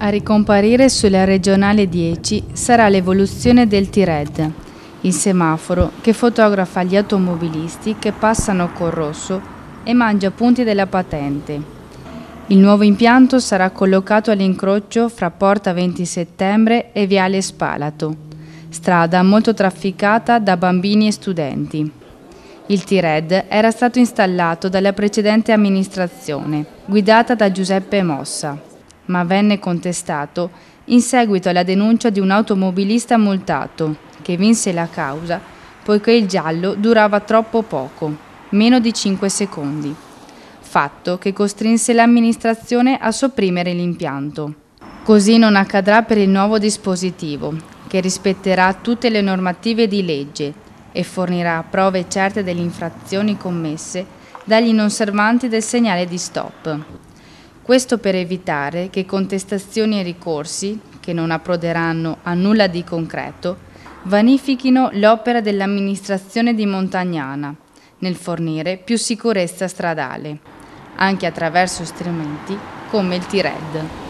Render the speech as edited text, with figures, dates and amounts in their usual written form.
A ricomparire sulla regionale 10 sarà l'evoluzione del T-Red, il semaforo che fotografa gli automobilisti che passano col rosso e mangia punti della patente. Il nuovo impianto sarà collocato all'incrocio fra Porta 20 Settembre e Viale Spalato, strada molto trafficata da bambini e studenti. Il T-Red era stato installato dalla precedente amministrazione, guidata da Giuseppe Mossa, ma venne contestato in seguito alla denuncia di un automobilista multato, che vinse la causa poiché il giallo durava troppo poco, meno di 5 secondi, fatto che costrinse l'amministrazione a sopprimere l'impianto. Così non accadrà per il nuovo dispositivo, che rispetterà tutte le normative di legge e fornirà prove certe delle infrazioni commesse dagli inosservanti del segnale di stop. Questo per evitare che contestazioni e ricorsi, che non approderanno a nulla di concreto, vanifichino l'opera dell'amministrazione di Montagnana nel fornire più sicurezza stradale, anche attraverso strumenti come il T-Red.